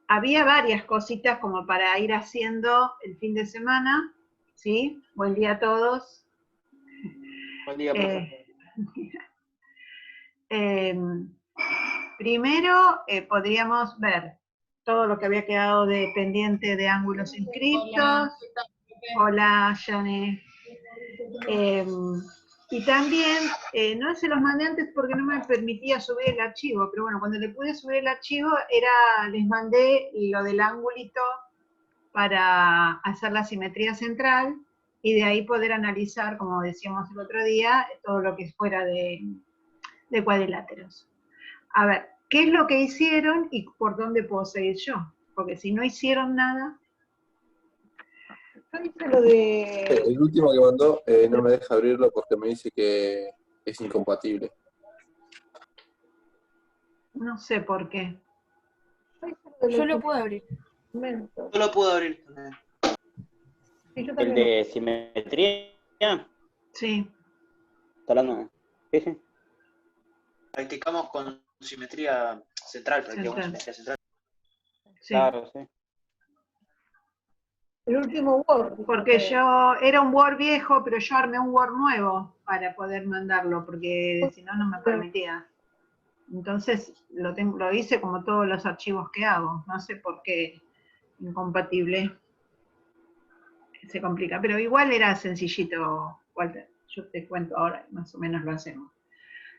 había varias cositas como para ir haciendo el fin de semana, ¿sí? Buen día a todos. Buen día, profe. Primero podríamos ver todo lo que había quedado pendiente de ángulos inscriptos. Hola, Janet. Y también, no se los mandé antes porque no me permitía subir el archivo, pero bueno, cuando le pude subir el archivo, les mandé lo del angulito para hacer la simetría central y de ahí poder analizar, como decíamos el otro día, todo lo que fuera de cuadriláteros. A ver, ¿qué es lo que hicieron y por dónde puedo seguir yo? Porque si no hicieron nada... Yo hice lo de... El último que mandó no me deja abrirlo porque me dice que es incompatible. No sé por qué. Yo lo puedo abrir. Yo lo puedo abrir. Sí, yo ¿El de simetría? Sí. ¿Está hablando? Sí, sí. Practicamos con simetría central, practicamos simetría central. Sí. Claro, sí. El último Word. Porque era un Word viejo, pero yo armé un Word nuevo para poder mandarlo, porque si no, no me permitía. Entonces lo hice como todos los archivos que hago. No sé por qué incompatible se complica, pero igual era sencillito, Walter. Yo te cuento ahora, más o menos lo hacemos.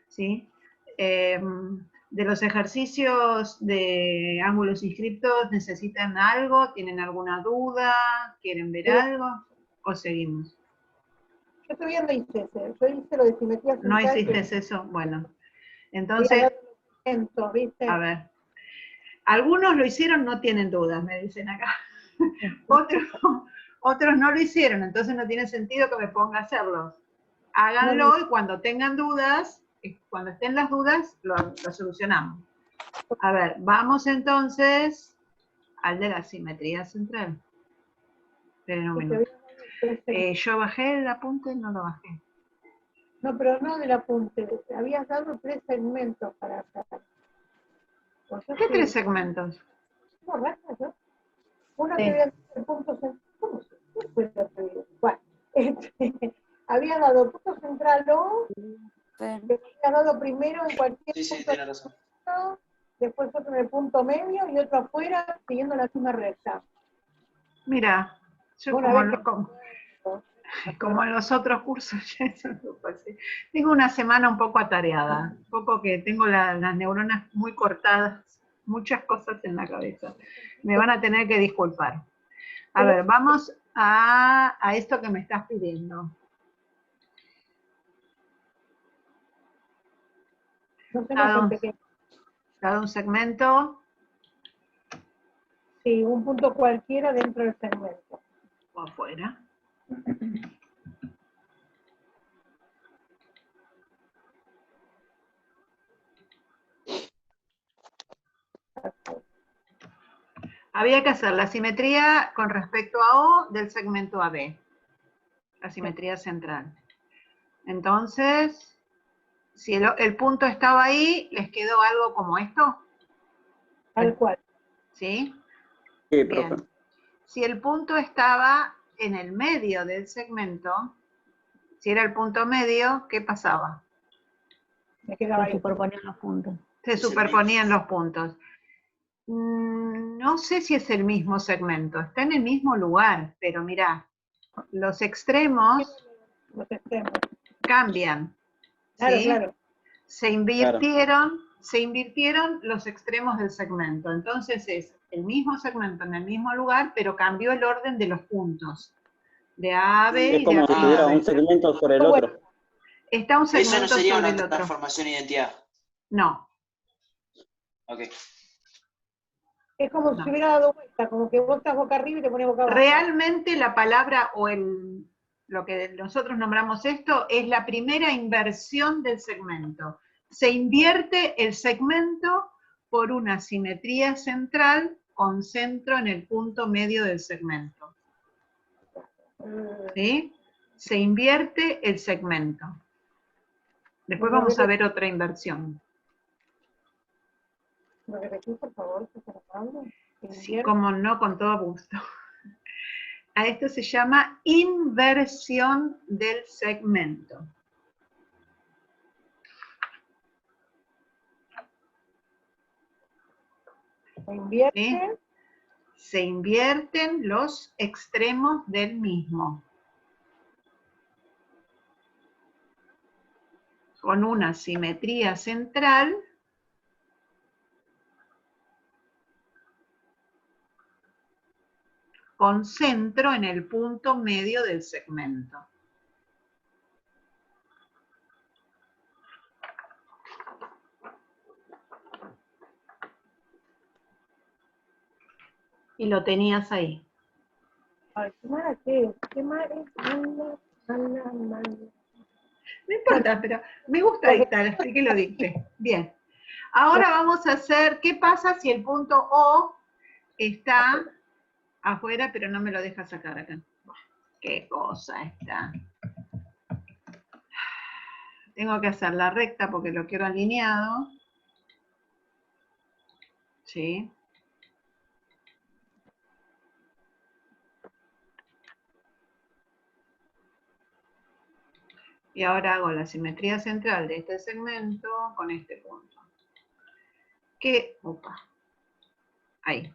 ¿Sí? De los ejercicios de ángulos inscriptos, ¿necesitan algo? ¿Tienen alguna duda? ¿Quieren ver algo? ¿O seguimos? Yo todavía no hice ese. Yo hice lo de simetría central. ¿No hiciste eso? Bueno. Entonces, a ver. Algunos lo hicieron, no tienen dudas, me dicen acá. Otros no lo hicieron, entonces no tiene sentido que me ponga a hacerlos. Háganlo y cuando tengan dudas, cuando estén las dudas, lo solucionamos. A ver, vamos entonces al de la simetría central. Esperen un minuto. Yo bajé el apunte, no lo bajé. No, pero no del apunte. Habías dado 3 segmentos para hacer. ¿Qué 3 segmentos? No, ¿verdad? ¿No? Uno Sí. que había dado el punto central. ¿Cómo se fue el otro video? Bueno, había dado punto central O, que había dado primero en cualquier punto. Tiene razón. Después otro en el punto medio y otro afuera, siguiendo la misma recta. Mira, yo como en los otros cursos, tengo una semana un poco atareada, un poco que tengo las neuronas muy cortadas, muchas cosas en la cabeza. Me van a tener que disculpar. A ver, vamos a esto que me estás pidiendo. Dado un segmento. Sí, un punto cualquiera dentro del segmento. O afuera. Había que hacer la simetría con respecto a O del segmento AB. La simetría central. Entonces, si el punto estaba ahí, ¿les quedó algo como esto? Tal cual. ¿Sí? Sí, Bien. profe. Si el punto estaba en el medio del segmento, si era el punto medio, ¿qué pasaba? Me quedaba ahí. Se superponían los puntos. Se superponían los puntos. No sé si es el mismo segmento, está en el mismo lugar, pero mirá, los extremos cambian. Claro, ¿sí? claro. Se invirtieron los extremos del segmento. Entonces es el mismo segmento en el mismo lugar, pero cambió el orden de los puntos. De A a B Es y como de si A a tuviera B. un segmento sobre el otro. Está un segmento Eso no sería sobre una el otro. transformación de identidad. No. Ok. Es como si hubiera dado vuelta, como que vos estás boca arriba y te pones boca abajo. Realmente la palabra o lo que nosotros nombramos esto es la primera inversión del segmento. Se invierte el segmento por una simetría central con centro en el punto medio del segmento. ¿Sí? Se invierte el segmento. Después vamos a ver otra inversión. ¿Me repetís, por favor, qué está pasando? Sí, como no, con todo gusto. A esto se llama inversión del segmento. ¿Se invierte? ¿Sí? Se invierten los extremos del mismo. Con una simetría central con centro en el punto medio del segmento. Y lo tenías ahí. Ay, qué mala que es. Qué mala es. Mala. No importa, pero me gusta dictar, así que lo dicté. Bien. Ahora vamos a hacer, ¿qué pasa si el punto O está afuera, pero no me lo deja sacar acá? Qué cosa está. Tengo que hacer la recta porque lo quiero alineado. ¿Sí? Y ahora hago la simetría central de este segmento con este punto. Ahí.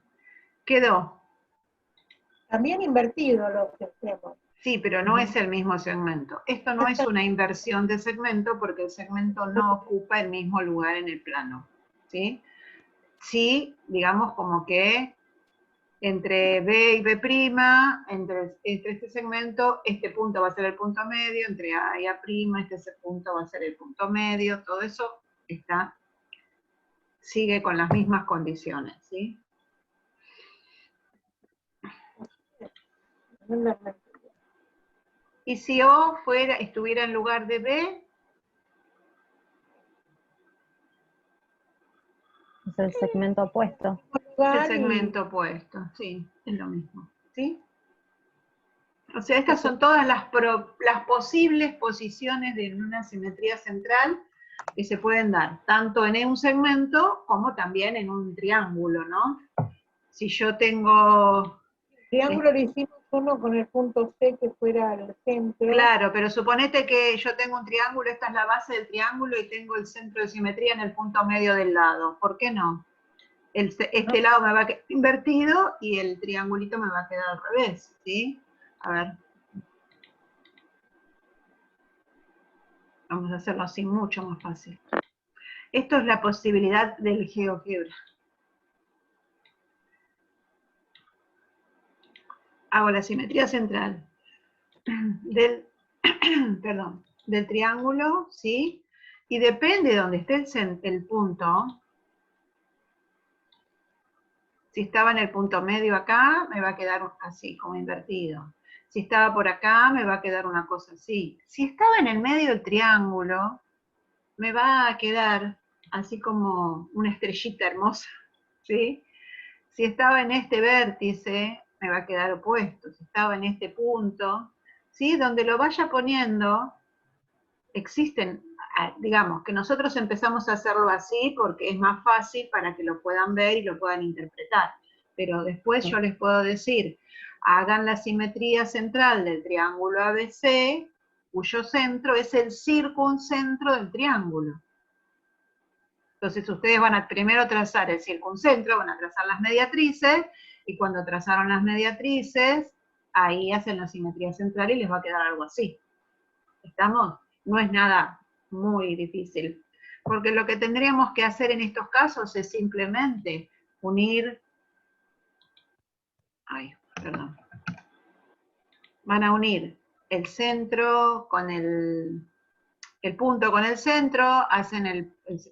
Quedó. También invertido los extremos. Sí, pero no es el mismo segmento. Esto no es una inversión de segmento porque el segmento no ocupa el mismo lugar en el plano. ¿Sí? Sí, digamos como que entre B y B', entre este segmento, este punto va a ser el punto medio, entre A y A', este punto va a ser el punto medio, todo eso sigue con las mismas condiciones, ¿sí? Y si O estuviera en lugar de B, es el segmento opuesto. es el segmento opuesto, sí, es lo mismo, ¿sí? O sea, estas son todas las posibles posiciones de una simetría central que se pueden dar, tanto en un segmento como también en un triángulo, ¿no? Si yo tengo... Triángulo lo hicimos uno con el punto C que fuera el centro. Claro, pero suponete que yo tengo un triángulo, esta es la base del triángulo y tengo el centro de simetría en el punto medio del lado. ¿Por qué no? Este lado me va a quedar invertido y el triangulito me va a quedar al revés, ¿sí? A ver. Vamos a hacerlo así, mucho más fácil. Esto es la posibilidad del GeoGebra. Hago la simetría central del triángulo, ¿sí? Y depende de donde esté el punto. Si estaba en el punto medio acá, me va a quedar así, como invertido. Si estaba por acá, me va a quedar una cosa así. Si estaba en el medio del triángulo, me va a quedar así como una estrellita hermosa, ¿sí? Si estaba en este vértice, me va a quedar opuesto. Si estaba en este punto, ¿sí? Donde lo vaya poniendo, existen, digamos, que nosotros empezamos a hacerlo así porque es más fácil para que lo puedan ver y lo puedan interpretar. Pero después yo les puedo decir, hagan la simetría central del triángulo ABC, cuyo centro es el circuncentro del triángulo. Entonces ustedes van a primero trazar el circuncentro, van a trazar las mediatrices, y cuando trazaron las mediatrices, ahí hacen la simetría central y les va a quedar algo así. ¿Estamos? No es nada muy difícil. Porque lo que tendríamos que hacer en estos casos es simplemente unir... Van a unir el centro con el punto con el centro, hacen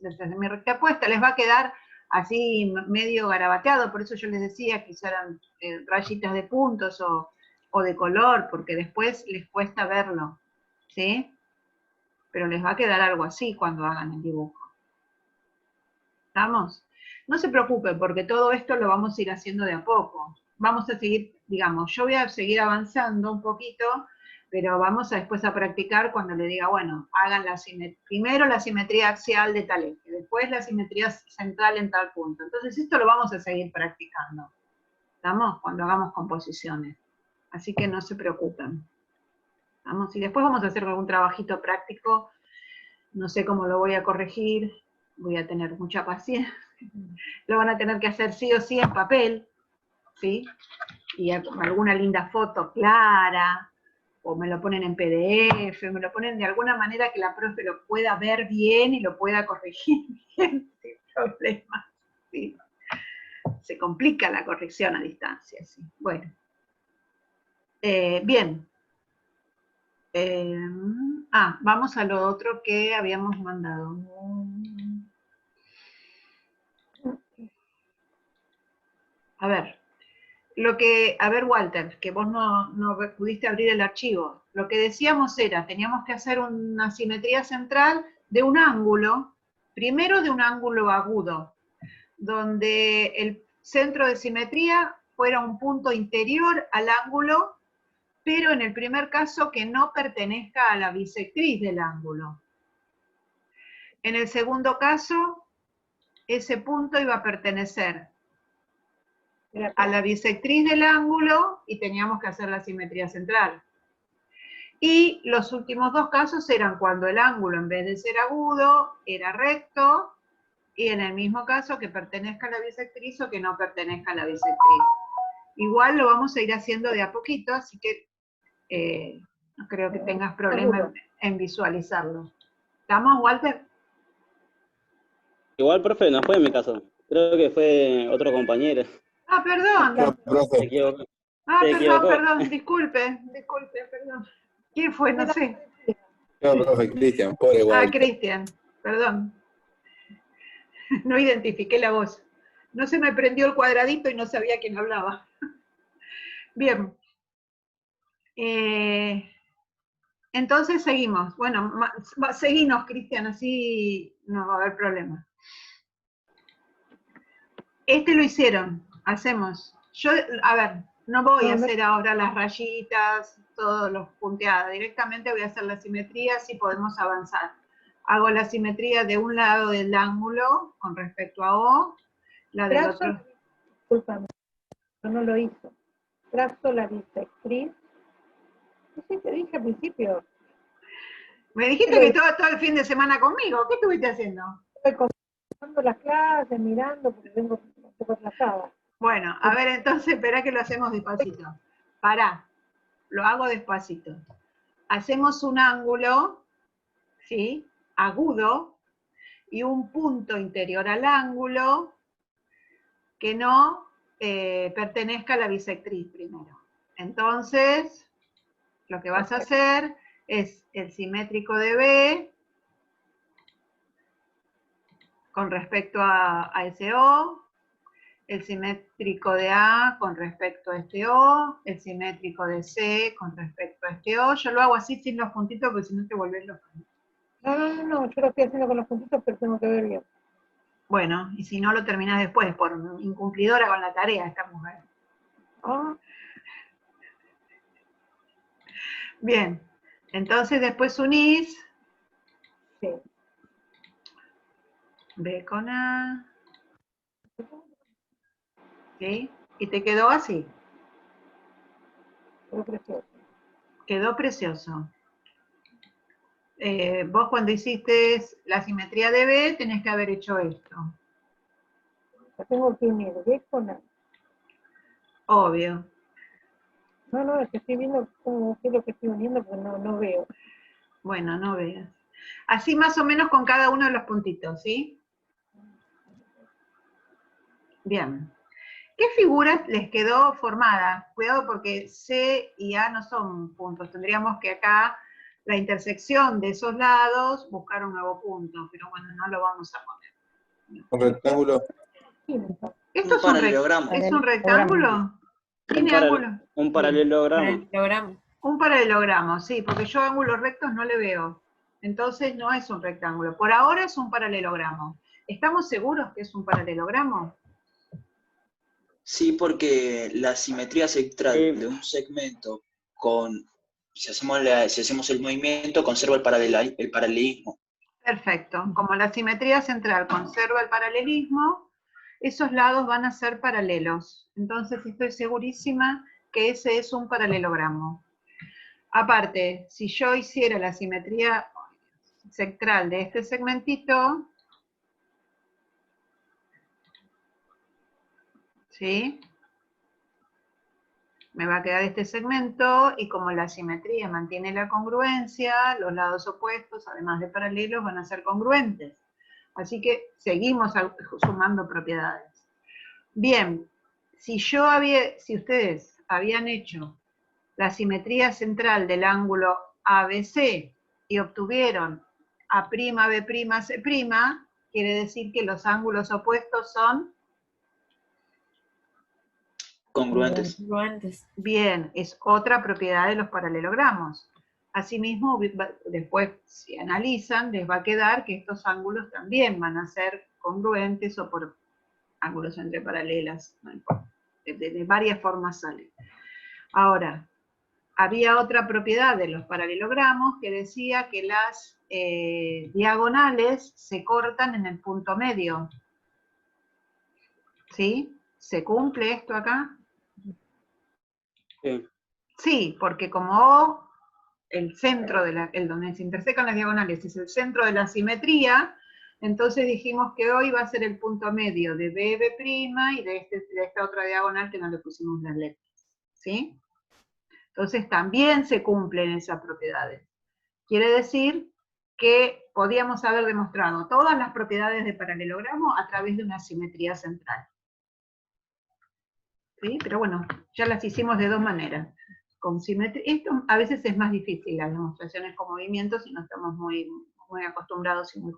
la recta opuesta, les va a quedar así medio garabateado, por eso yo les decía que usaran rayitas de puntos o de color, porque después les cuesta verlo, ¿sí? Pero les va a quedar algo así cuando hagan el dibujo. ¿Estamos? No se preocupen, porque todo esto lo vamos a ir haciendo de a poco. Vamos a seguir, digamos, yo voy a seguir avanzando un poquito Pero vamos a después a practicar cuando le diga, bueno, hagan primero la simetría axial de tal eje, después la simetría central en tal punto. Entonces esto lo vamos a seguir practicando, ¿estamos? Cuando hagamos composiciones. Así que no se preocupen. ¿Estamos? Y después vamos a hacer algún trabajito práctico, no sé cómo lo voy a corregir, voy a tener mucha paciencia. Lo van a tener que hacer sí o sí en papel, ¿sí? Y alguna linda foto clara, o me lo ponen en PDF, me lo ponen de alguna manera que la profe lo pueda ver bien y lo pueda corregir bien, sin problema, ¿sí? Se complica la corrección a distancia, ¿sí? Bueno. Bien. Vamos a lo otro que habíamos mandado. A ver. Walter, que vos no pudiste abrir el archivo. Lo que decíamos era, teníamos que hacer una simetría central de un ángulo, primero de un ángulo agudo, donde el centro de simetría fuera un punto interior al ángulo, pero en el primer caso que no pertenezca a la bisectriz del ángulo. En el segundo caso, ese punto iba a pertenecer a la bisectriz del ángulo y teníamos que hacer la simetría central. Y los últimos dos casos eran cuando el ángulo en vez de ser agudo era recto, y en el mismo caso que pertenezca a la bisectriz o que no pertenezca a la bisectriz. Igual lo vamos a ir haciendo de a poquito, así que no creo que tengas problema en visualizarlo. ¿Estamos, Walter? Igual, profe, no fue en mi caso. Creo que fue otro compañero. Ah, perdón. No, profe. Se equivocó. Perdón, disculpe, perdón. ¿Quién fue? No sé. No, profe, Cristian, pobre Walter. Cristian, perdón. No identifiqué la voz. No se me prendió el cuadradito y no sabía quién hablaba. Bien. Entonces seguimos. Bueno, seguimos, Cristian, así no va a haber problema. Este lo hicieron, hacemos. Yo, a ver, no voy a hacer ahora las rayitas, todos los punteados. Directamente voy a hacer la simetría, si podemos avanzar. Hago la simetría de un lado del ángulo con respecto a O, la del otro. Disculpame, yo no lo hizo. Trazo la bisectriz. Sí, te dije al principio. Me dijiste que todo el fin de semana conmigo. ¿Qué estuviste haciendo? Estoy comenzando las clases, mirando, porque vengo un poco atrasada. Bueno, a ver, entonces, espera que lo hacemos despacito. Pará, lo hago despacito. Hacemos un ángulo, ¿sí? Agudo, y un punto interior al ángulo que no pertenezca a la bisectriz primero. Entonces, lo que vas a hacer es el simétrico de B con respecto a ese O, el simétrico de A con respecto a este O, el simétrico de C con respecto a este O. Yo lo hago así sin los puntitos porque si no te volvés loco. No, yo lo estoy haciendo con los puntitos, pero tengo que ver bien. Bueno, y si no lo terminás después, por incumplidora con la tarea esta mujer. Bien, entonces después unís. Sí. B con A. ¿Sí? Y te quedó así. Quedó precioso. Quedó precioso. Vos cuando hiciste la simetría de B tenés que haber hecho esto. La tengo que unir, ¿ves con A? Obvio. No, es que estoy viendo qué es lo que estoy uniendo, porque no veo. Bueno, no veas. Así más o menos con cada uno de los puntitos, ¿sí? Bien. ¿Qué figuras les quedó formada? Cuidado porque C y A no son puntos. Tendríamos que acá, la intersección de esos lados, buscar un nuevo punto. Pero bueno, no lo vamos a poner. Un rectángulo. ¿Esto es un rectángulo? ¿Tiene ángulo? Un paralelogramo. Un paralelogramo, sí, porque yo ángulos rectos no le veo. Entonces no es un rectángulo. Por ahora es un paralelogramo. ¿Estamos seguros que es un paralelogramo? Sí, porque la simetría central de un segmento con si hacemos el movimiento, conserva el paralelismo. Perfecto. Como la simetría central conserva el paralelismo, esos lados van a ser paralelos. Entonces estoy segurísima que ese es un paralelogramo. Aparte, si yo hiciera la simetría central de este segmentito, ¿sí? Me va a quedar este segmento, y como la simetría mantiene la congruencia, los lados opuestos, además de paralelos, van a ser congruentes. Así que seguimos sumando propiedades. Bien, si ustedes habían hecho la simetría central del ángulo ABC y obtuvieron A'B'C', quiere decir que los ángulos opuestos son Congruentes. bien, es otra propiedad de los paralelogramos. Asimismo, después, si analizan, les va a quedar que estos ángulos también van a ser congruentes o por ángulos entre paralelas. No importa. De varias formas sale. Ahora, había otra propiedad de los paralelogramos que decía que las diagonales se cortan en el punto medio. ¿Sí? ¿Se cumple esto acá? Sí. Sí, porque como el centro donde se intersecan las diagonales es el centro de la simetría, entonces dijimos que hoy va a ser el punto medio de BB' y de esta otra diagonal que no le pusimos las letras. ¿Sí? Entonces también se cumplen esas propiedades. Quiere decir que podíamos haber demostrado todas las propiedades de paralelogramo a través de una simetría central. ¿Sí? Pero bueno, ya las hicimos de dos maneras. Con simetría, esto a veces es más difícil, las demostraciones con movimientos, si no estamos muy acostumbrados y muy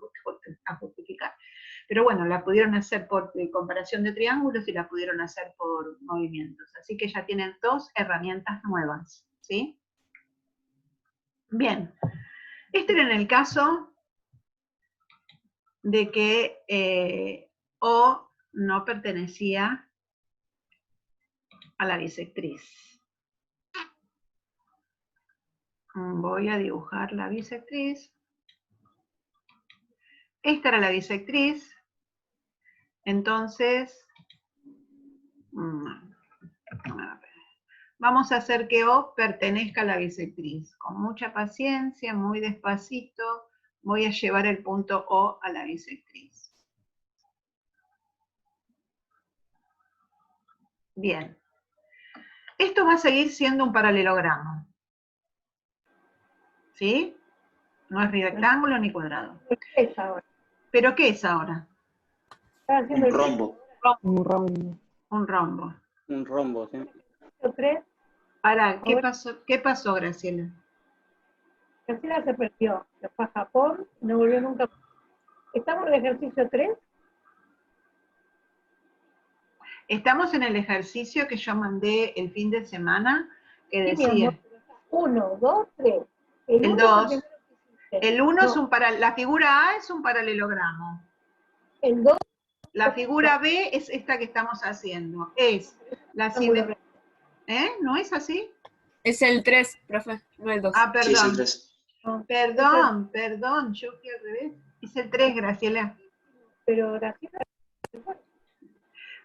a justificar. Pero bueno, la pudieron hacer por comparación de triángulos y la pudieron hacer por movimientos. Así que ya tienen dos herramientas nuevas. ¿Sí? Bien. Este era en el caso de que O no pertenecía a la bisectriz. Voy a dibujar la bisectriz. Esta era la bisectriz. Entonces, vamos a hacer que O pertenezca a la bisectriz. Con mucha paciencia, muy despacito, voy a llevar el punto O a la bisectriz. Bien. Esto va a seguir siendo un paralelogramo. ¿Sí? No es ni rectángulo ni cuadrado. ¿Qué es ahora? ¿Pero qué es ahora? Un rombo. Un rombo. Un rombo. Un rombo, sí. ¿Tres? Pará, ¿qué pasó, Graciela? Graciela se perdió. Se fue a Japón, no volvió nunca. ¿Estamos en el ejercicio 3? Estamos en el ejercicio que yo mandé el fin de semana, que Sí, decía... 1, 2, 3. El 2. El 1 es la figura A es un paralelogramo. El 2. La figura B es esta que estamos haciendo. Es la simetría. ¿No es así? Es el 3, profe, no el 2. Ah, Sí, es el perdón. 3. Perdón, yo fui al revés. Es el 3, Graciela. Pero Graciela...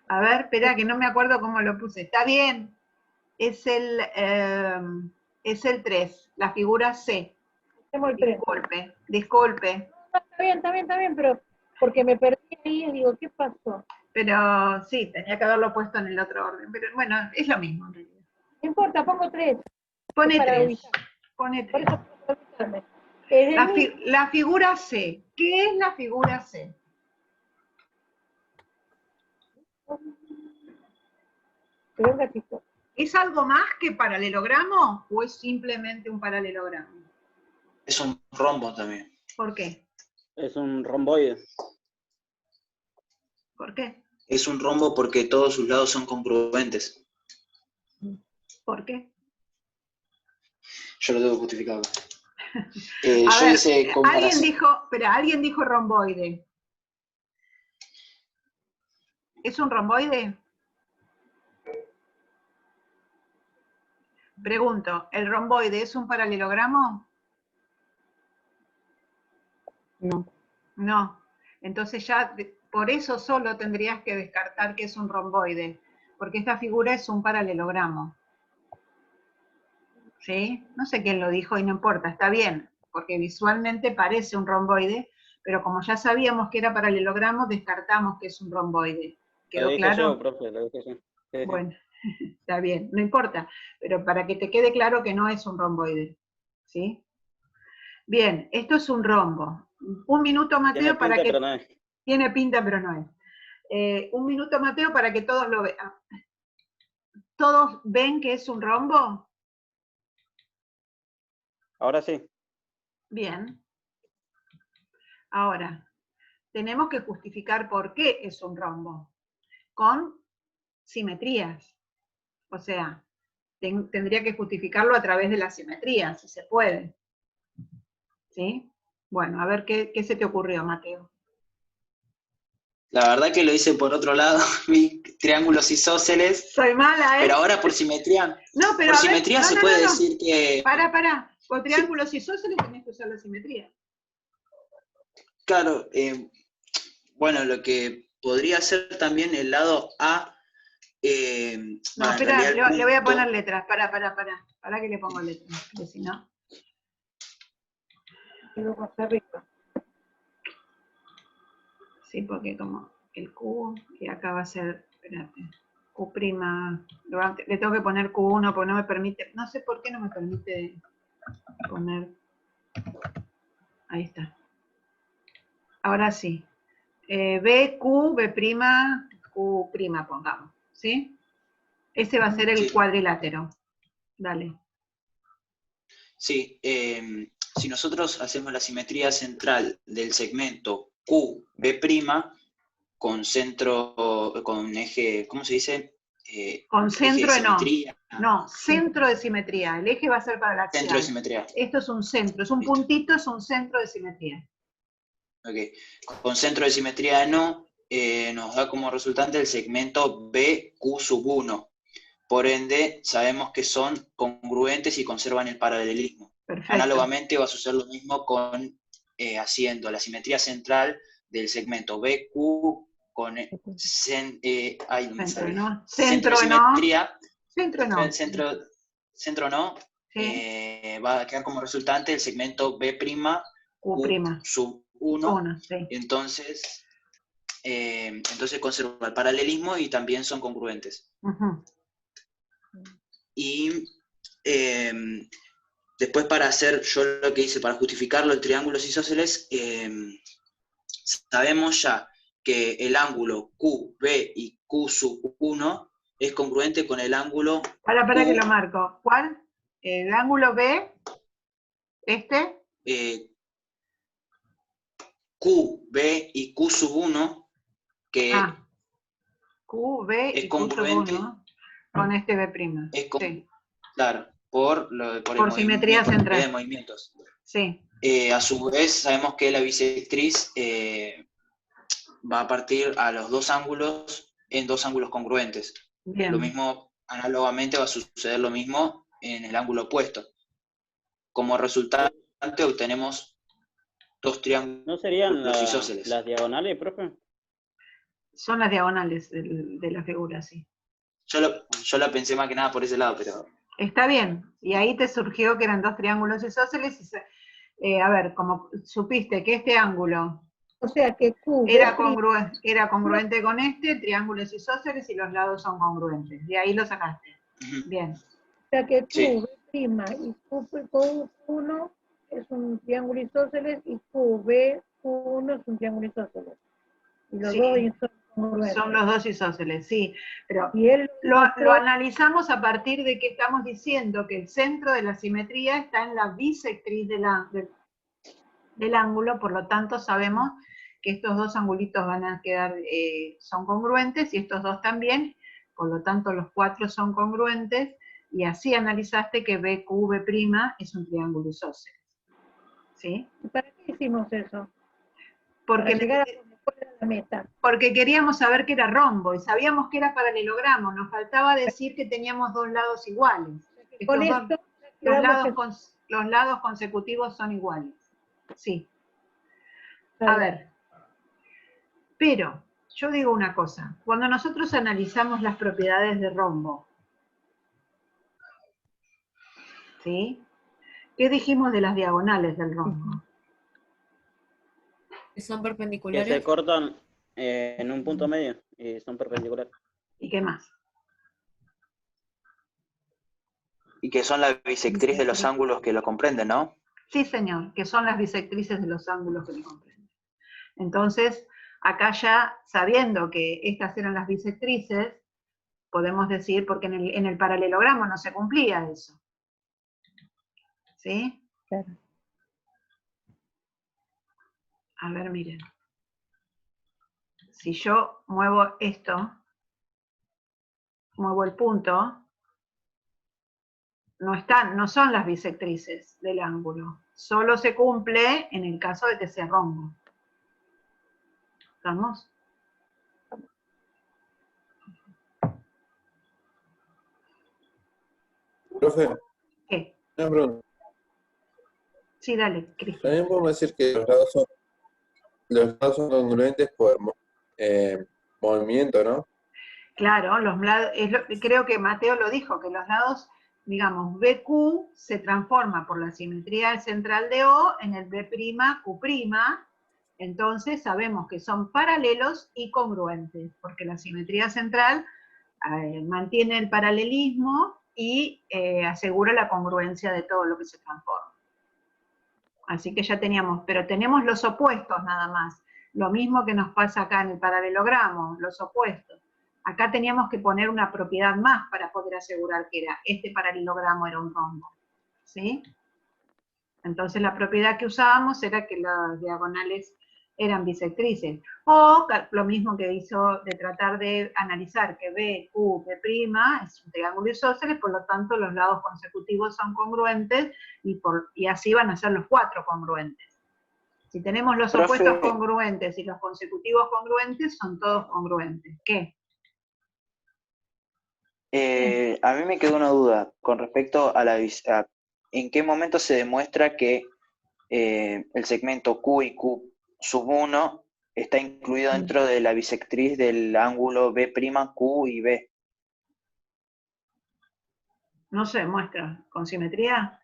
A ver, espera, que no me acuerdo cómo lo puse. Está bien. Es el 3, la figura C. El 3. Disculpe. Está bien, pero porque me perdí ahí y digo, ¿qué pasó? Pero sí, tenía que haberlo puesto en el otro orden. Pero bueno, es lo mismo en realidad. No importa, pongo 3. Pone para 3. ubicar. Pone Por 3. eso puedo ubicarme. La figura C. ¿Qué es la figura C? Pero un gatito. ¿Es algo más que paralelogramo o es simplemente un paralelogramo? Es un rombo también. ¿Por qué? Es un romboide. ¿Por qué? Es un rombo porque todos sus lados son congruentes. ¿Por qué? Yo lo tengo justificado. A Yo ver, hice comparación. alguien dijo romboide. ¿Es un romboide? Pregunto, ¿el romboide es un paralelogramo? No. No. Entonces ya por eso solo tendrías que descartar que es un romboide, porque esta figura es un paralelogramo. ¿Sí? No sé quién lo dijo y no importa, está bien, porque visualmente parece un romboide, pero como ya sabíamos que era paralelogramo, descartamos que es un romboide. Lo ¿Quedó dije claro? yo, profe, lo dije yo. Sí. Bueno, está bien, no importa, pero para que te quede claro que no es un romboide. ¿Sí? Bien, esto es un rombo. Un minuto, Tiene Mateo, para pinta, que... pero no es. Tiene pinta, pero no es. Un minuto, Mateo, para que todos lo vean. ¿Todos ven que es un rombo? Ahora sí. Bien. Ahora, tenemos que justificar por qué es un rombo. Con simetrías. O sea, tendría que justificarlo a través de la simetría, si se puede. ¿Sí? Bueno, a ver qué se te ocurrió, Mateo. La verdad que lo hice por otro lado, vi triángulos isósceles, Soy mala, ¿eh? pero ahora por simetría, No, pero a ver, se puede decir que, Para. Con triángulos isósceles tenés que usar la simetría. claro, bueno, lo que podría ser también el lado A, No, en espera, realidad el le voy a poner punto, letras. Para que le pongo letras, porque si no. Quedó más arriba. Sí, porque como el Q, y acá va a ser, espérate, Q', le tengo que poner Q1 porque no me permite, no sé por qué no me permite poner, ahí está. Ahora sí, B, Q, B', Q', pongamos, ¿sí? Ese va a ser el sí. cuadrilátero. Dale. Sí, si nosotros hacemos la simetría central del segmento QB' con centro, con eje, ¿cómo se dice? Con Eje de centro en O. simetría. No, centro de simetría. El eje va a ser para la Centro de axial. simetría. Esto es un centro, es un Listo. puntito, es un centro de simetría. Ok. Con centro de simetría no, nos da como resultante el segmento BQ1. Por ende, sabemos que son congruentes y conservan el paralelismo. Perfecto. Análogamente va a suceder lo mismo con haciendo la simetría central del segmento BQ con centro de simetría. Centro no, Sí. va a quedar como resultante el segmento B' Q'. sub 1. Sí. Entonces conserva el paralelismo y también son congruentes. Uh-huh. Y después para hacer yo lo que hice para justificarlo, el triángulos isósceles, sabemos ya que el ángulo QB y Q sub 1 es congruente con el ángulo... Para que lo marco. ¿Cuál? El ángulo B, este. QB y Q sub 1, que QB es y Q sub 1 con este B'. Sí. Claro, por simetría central de movimientos. Sí. A su vez, sabemos que la bisectriz va a partir a los dos ángulos en dos ángulos congruentes. Bien. Lo mismo, análogamente, va a suceder lo mismo en el ángulo opuesto. Como resultante obtenemos dos triángulos ¿No serían isósceles. las diagonales, profe? Son las diagonales de la figura, sí. Yo la pensé más que nada por ese lado, pero... Está bien. Y ahí te surgió que eran dos triángulos isósceles. A ver, como supiste que este ángulo... O sea que Q era congruente con este, triángulos isósceles y los lados son congruentes. De ahí lo sacaste. Bien. O sea que Q', sí. B' y Q1 es un triángulo isósceles y Q1 es un triángulo isósceles. Y los dos son congruentes. Son los dos isósceles, sí. Pero lo analizamos a partir de que estamos diciendo que el centro de la simetría está en la bisectriz del ángulo, por lo tanto sabemos que estos dos angulitos van a quedar, son congruentes, y estos dos también, por lo tanto los cuatro son congruentes, y así analizaste que BQV' es un triángulo isósceles. ¿Sí? ¿Y para qué hicimos eso? Porque para llegar a la meta. Porque queríamos saber que era rombo, y sabíamos que era paralelogramo, nos faltaba decir que teníamos dos lados iguales. Con Estos esto, los lados consecutivos son iguales. Sí. A claro, ver. Pero, yo digo una cosa. Cuando nosotros analizamos las propiedades de rombo, ¿sí? ¿Qué dijimos de las diagonales del rombo? Que son Que perpendiculares. se cortan en un punto medio y son perpendiculares. ¿Y qué más? Y que son la bisectriz de los ángulos que lo comprenden, ¿no? Sí, señor, que son las bisectrices de los ángulos que lo comprenden. Entonces, acá ya, sabiendo que estas eran las bisectrices, podemos decir, porque en el paralelogramo no se cumplía eso. ¿Sí? Claro. A ver, miren. Si yo muevo esto, muevo el punto, no son las bisectrices del ángulo. Solo se cumple en el caso de que sea rombo. ¿Estamos? Profe, ¿Qué? una pregunta. Sí, dale, Cristian. También podemos decir que los lados son congruentes por movimiento, ¿no? Claro, creo que Mateo lo dijo, que los lados, digamos, BQ se transforma por la simetría central de O en el B'Q', entonces sabemos que son paralelos y congruentes, porque la simetría central mantiene el paralelismo y asegura la congruencia de todo lo que se transforma. Así que ya teníamos, pero tenemos los opuestos nada más, lo mismo que nos pasa acá en el paralelogramo, los opuestos. Acá teníamos que poner una propiedad más para poder asegurar que este paralelogramo era un rombo, ¿sí? Entonces la propiedad que usábamos era que las diagonales eran bisectrices. O lo mismo que hizo de tratar de analizar que BQ, P' es un triángulo isósceles, por lo tanto los lados consecutivos son congruentes y así van a ser los cuatro congruentes. Si tenemos los Profe, opuestos congruentes y los consecutivos congruentes, son todos congruentes. ¿Qué? a mí me quedó una duda con respecto a en qué momento se demuestra que el segmento Q y Q sub 1 está incluido dentro de la bisectriz del ángulo B'Q y B. No se demuestra. ¿Con simetría?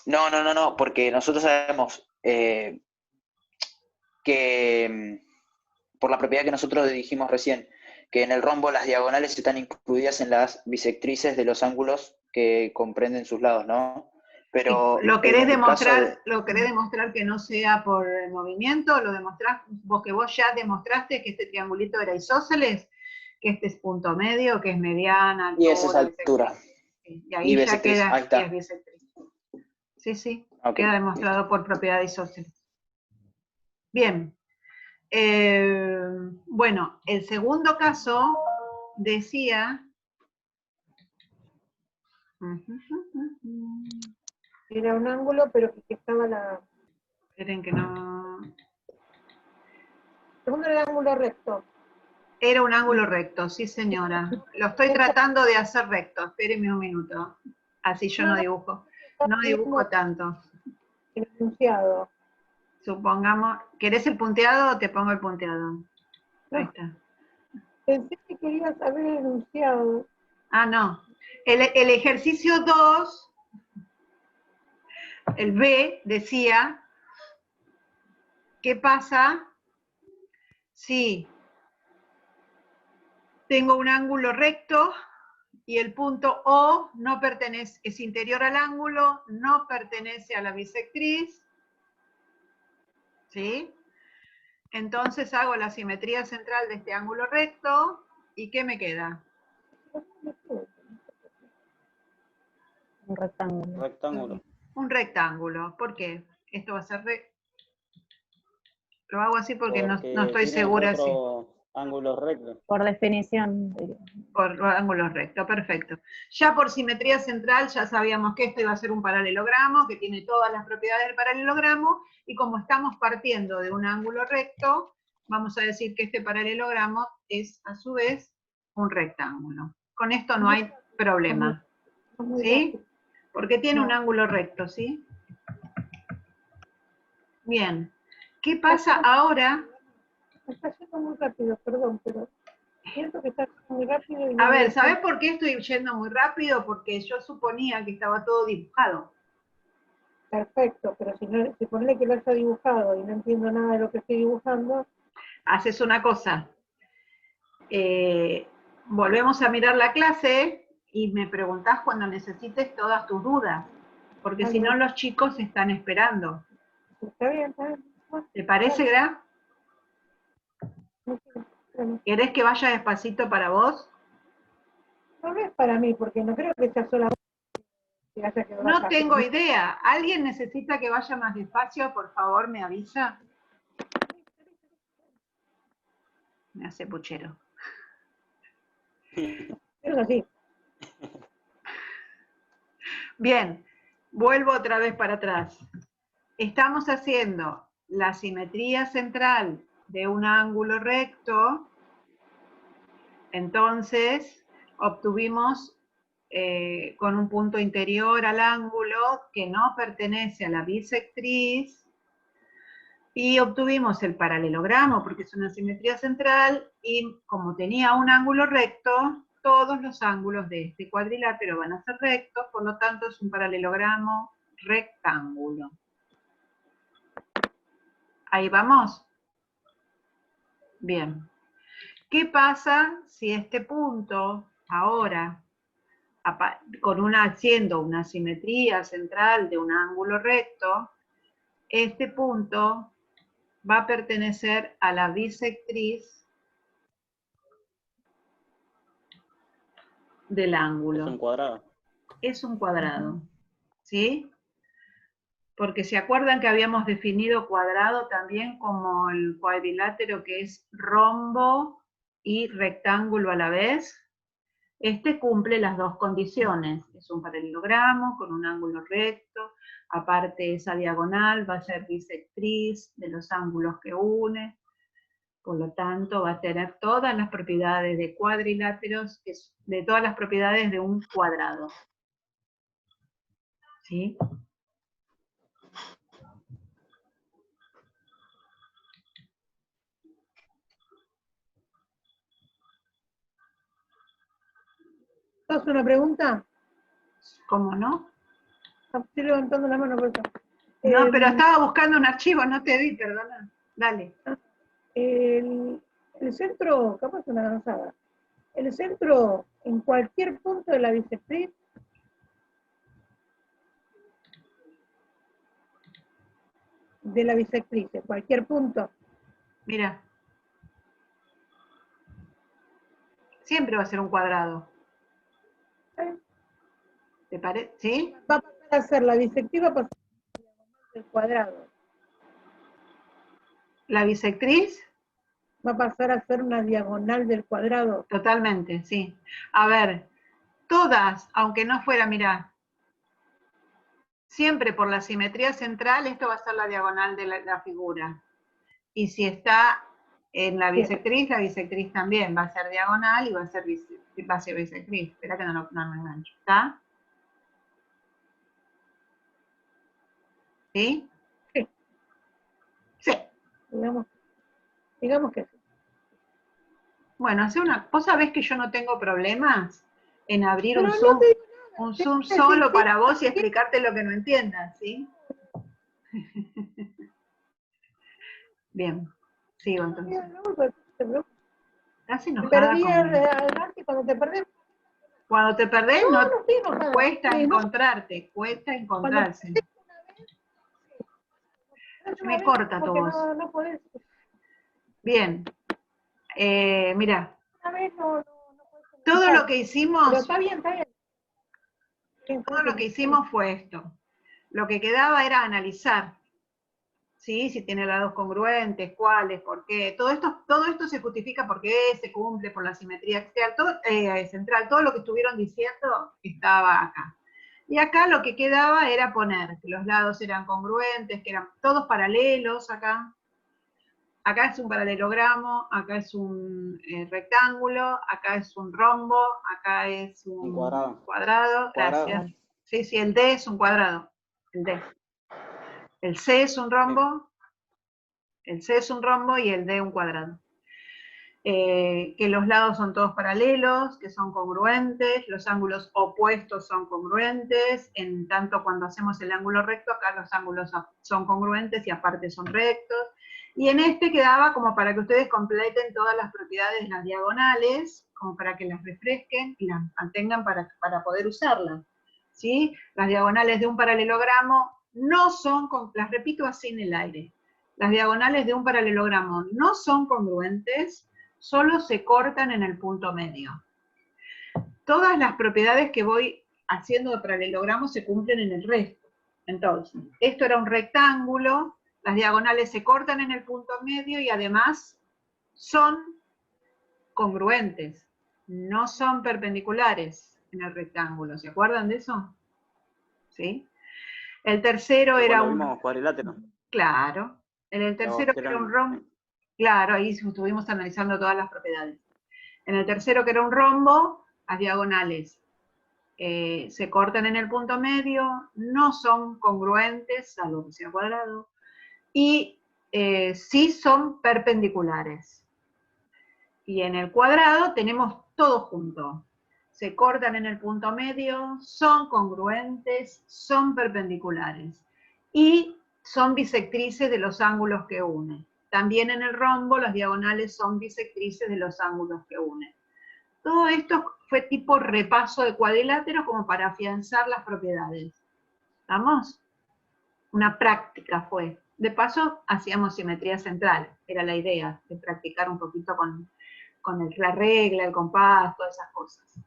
No, porque nosotros sabemos que por la propiedad que nosotros dijimos recién, que en el rombo las diagonales están incluidas en las bisectrices de los ángulos que comprenden sus lados, ¿no? Pero ¿Lo querés en el caso demostrar que no sea por movimiento? ¿Lo demostrás que vos ya demostraste que este triangulito era isósceles? ¿Que este es punto medio, que es mediana, y esa es altura, altura. sí, y ahí ya bisectriz, queda, ahí está. y es bisectriz. Sí, Okay. Queda demostrado por propiedad isósceles. Bien. Bueno, el segundo caso decía... era un ángulo, pero que estaba la... Esperen que no... El segundo era el ángulo recto. Era un ángulo recto, sí señora. Lo estoy tratando de hacer recto, espéreme un minuto. Así yo no dibujo. No dibujo tanto. El enunciado. Supongamos, ¿querés el punteado o te pongo el punteado? Ahí está. Pensé que querías saber el enunciado. Ah, no. El ejercicio 2, el B, decía, ¿qué pasa si tengo un ángulo recto y el punto O no pertenece, es interior al ángulo, no pertenece a la bisectriz, ¿sí? Entonces hago la simetría central de este ángulo recto, ¿y qué me queda? Un rectángulo. Un rectángulo. ¿Por qué? Esto va a ser Lo hago así porque no estoy segura si... Ángulos rectos. Por definición. Por ángulos rectos, perfecto. Ya por simetría central ya sabíamos que esto iba a ser un paralelogramo, que tiene todas las propiedades del paralelogramo, y como estamos partiendo de un ángulo recto, vamos a decir que este paralelogramo es, a su vez, un rectángulo. Con esto no hay problema, ¿sí? Porque tiene un No. ángulo recto, ¿sí? Bien. ¿Qué pasa ahora? Está yendo muy rápido, perdón, pero siento que está muy rápido. Y A no ver, me- ¿sabes por qué estoy yendo muy rápido? Porque yo suponía que estaba todo dibujado. Perfecto, pero si ponle que lo haya dibujado y no entiendo nada de lo que estoy dibujando, Haces una cosa. Volvemos a mirar la clase y me preguntás cuando necesites todas tus dudas. Porque si no, los chicos están esperando. está bien, está bien. Bueno, ¿Te parece, Gra? bueno, ¿Querés que vaya despacito para vos? no es para mí, porque no creo que sea solamente que haya que No bajar. tengo idea. ¿Alguien necesita que vaya más despacio? Por favor, me avisa. Me hace puchero. Es así. Bien, vuelvo otra vez para atrás. Estamos haciendo la simetría central de un ángulo recto, entonces obtuvimos con un punto interior al ángulo que no pertenece a la bisectriz, y obtuvimos el paralelogramo porque es una simetría central, y como tenía un ángulo recto, todos los ángulos de este cuadrilátero van a ser rectos, por lo tanto es un paralelogramo rectángulo. ¿Ahí vamos? Bien. ¿Qué pasa si este punto ahora, haciendo una simetría central de un ángulo recto, este punto va a pertenecer a la bisectriz del ángulo? Es un cuadrado. Es un cuadrado, ¿sí? Porque se acuerdan que habíamos definido cuadrado también como el cuadrilátero que es rombo y rectángulo a la vez. Este cumple las dos condiciones. Es un paralelogramo con un ángulo recto, aparte esa diagonal va a ser bisectriz de los ángulos que une, por lo tanto va a tener todas las propiedades de cuadriláteros, de todas las propiedades de un cuadrado. ¿Sí? ¿Sos una pregunta? ¿Cómo no? Estoy levantando la mano por eso. No, pero estaba buscando un archivo, no te vi, perdona. Dale. El centro, capaz una avanzada. El centro, en cualquier punto de la bisectriz, en cualquier punto. Mira. Siempre va a ser un cuadrado. ¿Te parece? ¿Sí? Va a pasar a ser la bisectriz, va a pasar a ser la diagonal del cuadrado. ¿La bisectriz? Va a pasar a ser una diagonal del cuadrado. Totalmente, sí. A ver, todas, aunque no fuera, mirá, siempre por la simetría central, esto va a ser la diagonal de la figura. Y si está en la bisectriz también va a ser diagonal y va a ser bisectriz. Espera que no me engancho. ¿Está? ¿Sí? Sí. Sí. Digamos que sí. Bueno, vos sabés que yo no tengo problemas en abrir Pero un no Zoom, te digo nada. un Zoom Sí, solo sí, para vos y sí. explicarte lo que no entiendas, ¿sí? Bien, sigo entonces. Casi Me enojada perdí conmigo. adelante cuando te perdés. Cuando te perdés, No estoy enojada. cuesta Sí, encontrarte, cuesta encontrarse. Me corta tu voz. No podés. Bien, mira, Una vez no todo lo que Pero hicimos, está bien, está bien. todo lo que hicimos fue esto. Lo que quedaba era analizar, ¿sí? Si tiene lados congruentes, cuáles, por qué. Todo esto se justifica porque se cumple por la simetría axial, central. Todo lo que estuvieron diciendo estaba acá. Y acá lo que quedaba era poner que los lados eran congruentes, que eran todos paralelos acá. acá es un paralelogramo, acá es un rectángulo, acá es un rombo, acá es un cuadrado. Gracias. Sí, sí, el D es un cuadrado. El D. El C es un rombo. El C es un rombo y el D un cuadrado. Que los lados son todos paralelos, que son congruentes, los ángulos opuestos son congruentes, en tanto cuando hacemos el ángulo recto, acá los ángulos son congruentes y aparte son rectos. Y en este quedaba como para que ustedes completen todas las propiedades de las diagonales, como para que las refresquen y las mantengan para poder usarlas. ¿Sí? Las diagonales de un paralelogramo no son, las repito así en el aire, las diagonales de un paralelogramo no son congruentes, solo se cortan en el punto medio. Todas las propiedades que voy haciendo de paralelogramo se cumplen en el resto. Entonces, esto era un rectángulo, las diagonales se cortan en el punto medio y además son congruentes, no son perpendiculares en el rectángulo. ¿Se acuerdan de eso? ¿Sí? El tercero era un cuadrilátero. Claro. En el tercero que era un rombo. Claro, ahí estuvimos analizando todas las propiedades. En el tercero que era un rombo, las diagonales se cortan en el punto medio, no son congruentes, salvo que sea cuadrado, y sí son perpendiculares. Y en el cuadrado tenemos todo junto. Se cortan en el punto medio, son congruentes, son perpendiculares. Y son bisectrices de los ángulos que unen. También en el rombo las diagonales son bisectrices de los ángulos que unen. Todo esto fue tipo repaso de cuadriláteros como para afianzar las propiedades. ¿Estamos? Una práctica fue. De paso, hacíamos simetría central. Era la idea de practicar un poquito con la regla, el compás, todas esas cosas.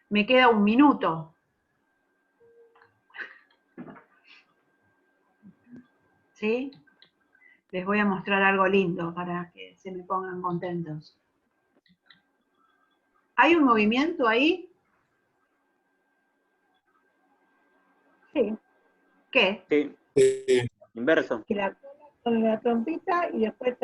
Me queda un minuto. ¿Sí? Les voy a mostrar algo lindo para que se me pongan contentos. ¿Hay un movimiento ahí? Sí. ¿Qué? Sí. Inverso. Que la con la trompita y después